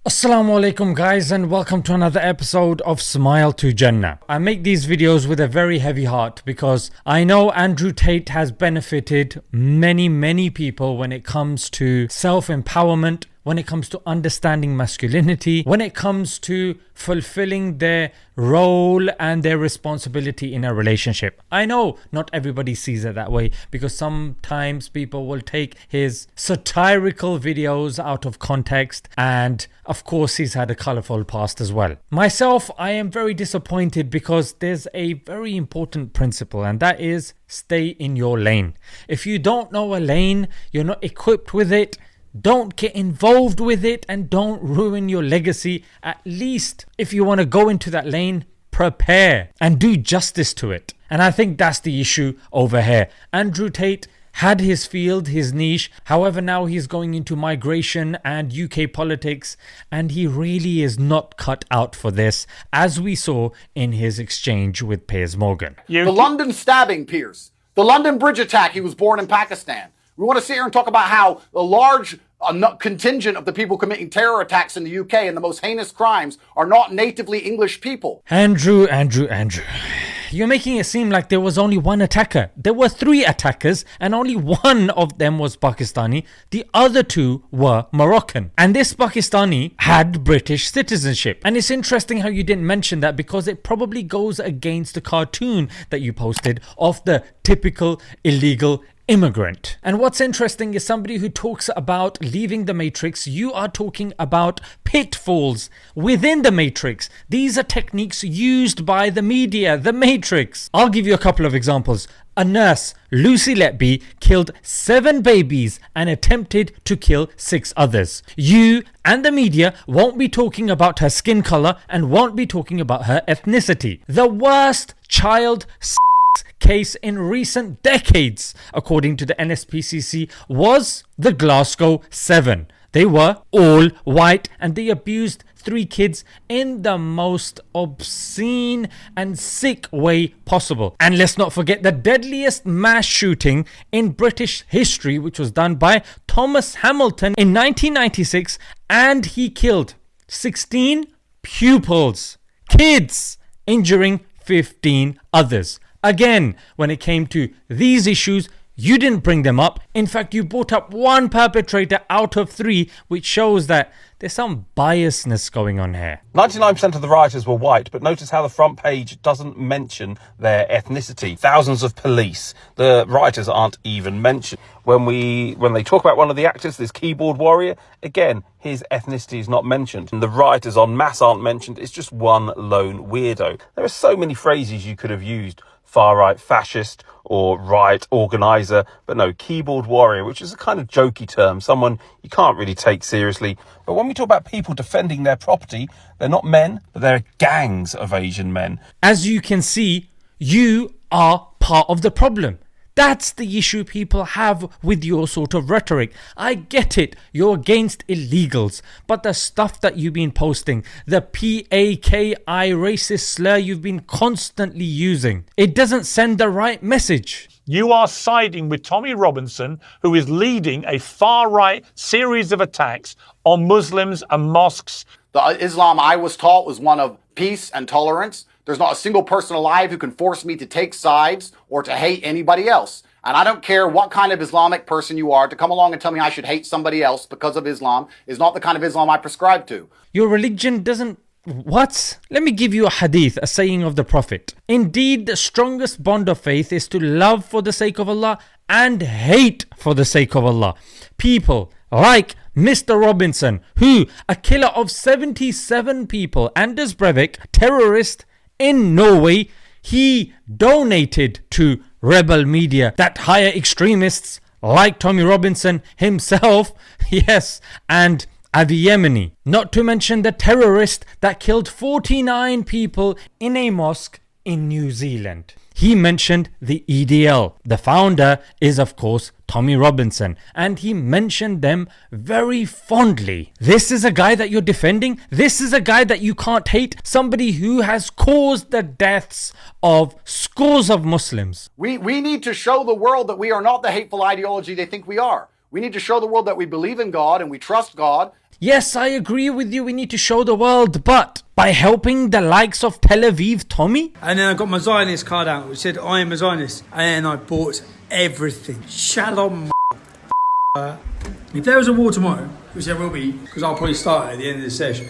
Assalamu alaikum guys, and welcome to another episode of Smile to Jannah. I make these videos with a very heavy heart because I know Andrew Tate has benefited many people when it comes to self-empowerment, when it comes to understanding masculinity, when it comes to fulfilling their role and their responsibility in a relationship. I know not everybody sees it that way because sometimes people will take his satirical videos out of context, and of course he's had a colorful past as well. Myself, I am very disappointed because there's a very important principle, and that is stay in your lane. If you don't know a lane, you're not equipped with it, don't get involved with it and don't ruin your legacy. At least if you want to go into that lane, prepare and do justice to it. And I think that's the issue over here. Andrew Tate had his field, his niche. However, now he's going into migration and UK politics, and he really is not cut out for this, as we saw in his exchange with Piers Morgan. The London stabbing, Piers. The London bridge attack. He was born in Pakistan. We want to sit here and talk about how a large contingent of the people committing terror attacks in the UK and the most heinous crimes are not natively English people. Andrew. You're making it seem like there was only one attacker. There were 3 attackers and only one of them was Pakistani. The other 2 were Moroccan. And this Pakistani had British citizenship. And it's interesting how you didn't mention that because it probably goes against the cartoon that you posted of the typical illegal immigrant. And what's interesting is somebody who talks about leaving the matrix, you are talking about pitfalls within the matrix. These are techniques used by the media, the matrix. I'll give you a couple of examples. A nurse, Lucy Letby, killed 7 babies and attempted to kill 6 others. You and the media won't be talking about her skin color and won't be talking about her ethnicity. The worst child case in recent decades, according to the NSPCC, was the Glasgow 7. They were all white and they abused 3 kids in the most obscene and sick way possible. And let's not forget the deadliest mass shooting in British history, which was done by Thomas Hamilton in 1996, and he killed 16 pupils, kids, injuring 15 others. Again, when it came to these issues, you didn't bring them up. In fact, you brought up 1 perpetrator out of 3, which shows that there's some biasness going on here. 99% of the rioters were white, but notice how the front page doesn't mention their ethnicity. Thousands of police. The rioters aren't even mentioned. When they talk about one of the actors, this keyboard warrior, again, his ethnicity is not mentioned. And the rioters en masse aren't mentioned. It's just one lone weirdo. There are so many phrases you could have used. Far-right fascist or riot organizer, but no, keyboard warrior, which is a kind of jokey term, someone you can't really take seriously. But when we talk about people defending their property, they're not men, but they're gangs of Asian men. As you can see, you are part of the problem. That's the issue people have with your sort of rhetoric. I get it, you're against illegals, but the stuff that you've been posting, the PAKI racist slur you've been constantly using, it doesn't send the right message. You are siding with Tommy Robinson, who is leading a far-right series of attacks on Muslims and mosques. The Islam I was taught was one of peace and tolerance. There's not a single person alive who can force me to take sides or to hate anybody else. And I don't care what kind of Islamic person you are, to come along and tell me I should hate somebody else because of Islam is not the kind of Islam I prescribe to. Your religion doesn't... What? Let me give you a hadith, a saying of the Prophet. Indeed, the strongest bond of faith is to love for the sake of Allah and hate for the sake of Allah. People like Mr. Robinson, who, a killer of 77 people, Anders Breivik, terrorist in Norway, he donated to rebel media that hire extremists like Tommy Robinson himself, yes, and Avi Yemeni. Not to mention the terrorist that killed 49 people in a mosque in New Zealand. He mentioned the EDL. The founder is, of course, Tommy Robinson, and he mentioned them very fondly. This is a guy that you're defending? This is a guy that you can't hate? Somebody who has caused the deaths of scores of Muslims. We need to show the world that we are not the hateful ideology they think we are. We need to show the world that we believe in God and we trust God. Yes, I agree with you, we need to show the world, but by helping the likes of Tel Aviv Tommy? And then I got my Zionist card out, which said, I am a Zionist. And I bought everything. Shalom. If there was a war tomorrow, which there will be, because I'll probably start at the end of the session.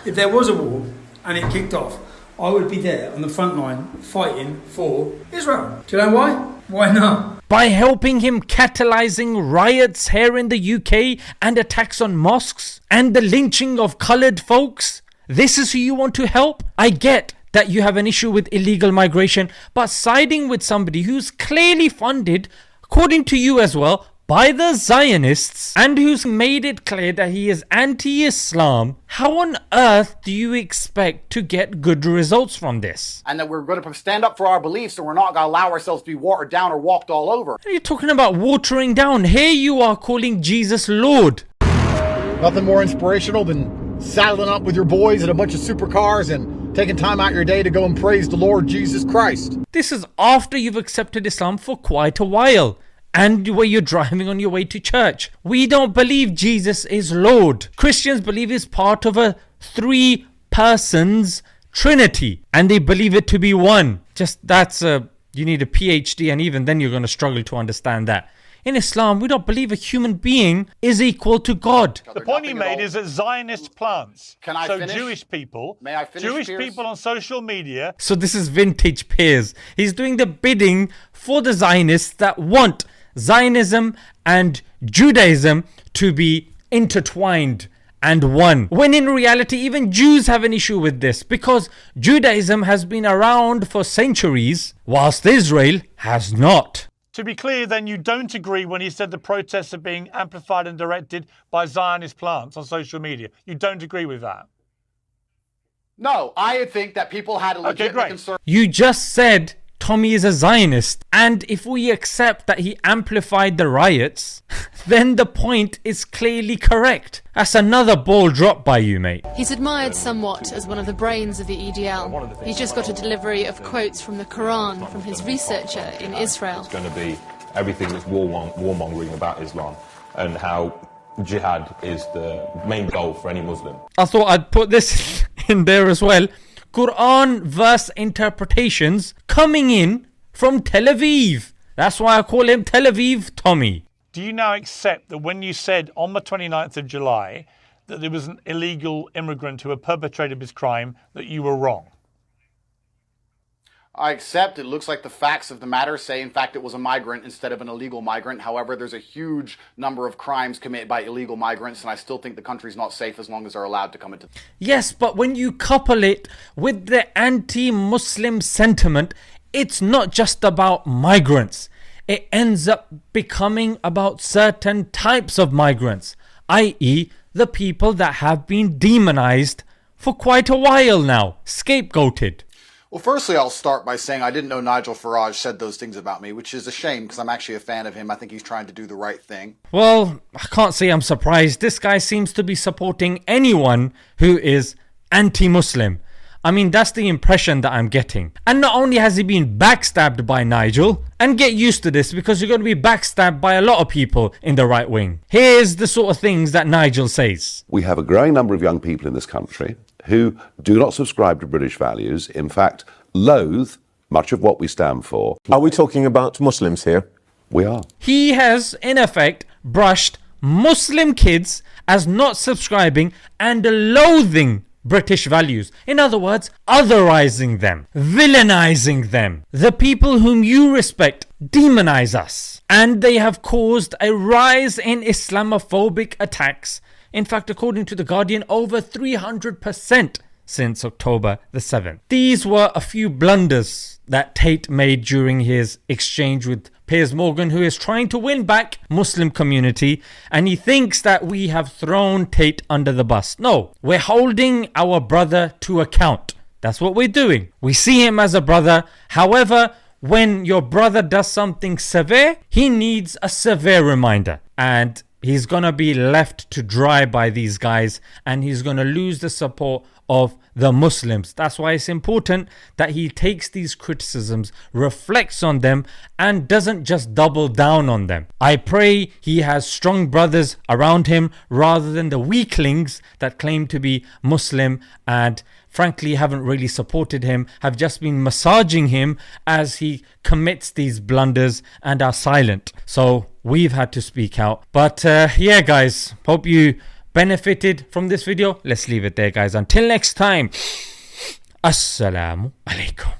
If there was a war and it kicked off, I would be there on the front line fighting for Israel. Do you know why? Why not? By helping him catalyzing riots here in the UK and attacks on mosques and the lynching of coloured folks? This is who you want to help? I get that you have an issue with illegal migration, but siding with somebody who's clearly funded, according to you as well, by the Zionists and who's made it clear that he is anti-Islam, how on earth do you expect to get good results from this? And that we're going to stand up for our beliefs and we're not going to allow ourselves to be watered down or walked all over. What are you talking about watering down? Here you are calling Jesus Lord. Nothing more inspirational than saddling up with your boys in a bunch of supercars and taking time out your day to go and praise the Lord Jesus Christ. This is after you've accepted Islam for quite a while. And where you're driving on your way to church. We don't believe Jesus is Lord. Christians believe he's part of a 3 persons Trinity. And they believe it to be one. You need a PhD, and even then you're going to struggle to understand that. In Islam, we don't believe a human being is equal to God. The point he made is that Zionist plants. Can I finish? Jewish people, May I finish, Jewish Piers? people on social media. So this is vintage Piers. He's doing the bidding for the Zionists that want Zionism and Judaism to be intertwined and one. When in reality, even Jews have an issue with this because Judaism has been around for centuries whilst Israel has not. To be clear, then, you don't agree when he said the protests are being amplified and directed by Zionist plants on social media. You don't agree with that? No, I think that people had a legitimate concern. You just said Tommy is a Zionist, and if we accept that he amplified the riots, then the point is clearly correct. That's another ball dropped by you, mate. He's admired somewhat as one of the brains of the EDL. He's just got a delivery of quotes from the Quran from his researcher in Israel. It's going to be everything that's warmongering about Islam and how jihad is the main goal for any Muslim. I thought I'd put this in there as well. Quran verse interpretations coming in from Tel Aviv. That's why I call him Tel Aviv Tommy. Do you now accept that when you said on the 29th of July that there was an illegal immigrant who had perpetrated this crime, that you were wrong? I accept it looks like the facts of the matter say, in fact, it was a migrant instead of an illegal migrant. However, there's a huge number of crimes committed by illegal migrants, and I still think the country's not safe as long as they're allowed to come into. Yes, but when you couple it with the anti-Muslim sentiment, it's not just about migrants. It ends up becoming about certain types of migrants, i.e. the people that have been demonized for quite a while now, scapegoated. Well, firstly, I'll start by saying I didn't know Nigel Farage said those things about me, which is a shame because I'm actually a fan of him. I think he's trying to do the right thing. Well, I can't say I'm surprised. This guy seems to be supporting anyone who is anti-Muslim. I mean, that's the impression that I'm getting. And not only has he been backstabbed by Nigel, and get used to this because you're going to be backstabbed by a lot of people in the right wing. Here's the sort of things that Nigel says. We have a growing number of young people in this country who do not subscribe to British values, in fact, loathe much of what we stand for. Are we talking about Muslims here? We are. He has, in effect, brushed Muslim kids as not subscribing and loathing British values. In other words, otherizing them, villainizing them. The people whom you respect demonize us. And they have caused a rise in Islamophobic attacks. In fact, according to The Guardian, over 300% since October the 7th. These were a few blunders that Tate made during his exchange with Piers Morgan, who is trying to win back Muslim community, and he thinks that we have thrown Tate under the bus. No, we're holding our brother to account. That's what we're doing. We see him as a brother. However, when your brother does something severe, he needs a severe reminder. And he's gonna be left to dry by these guys, and he's gonna lose the support of the Muslims. That's why it's important that he takes these criticisms, reflects on them, and doesn't just double down on them. I pray he has strong brothers around him rather than the weaklings that claim to be Muslim and frankly haven't really supported him, have just been massaging him as he commits these blunders and are silent. So we've had to speak out. But yeah guys, hope you benefited from this video. Let's leave it there guys. Until next time, Assalamu alaikum.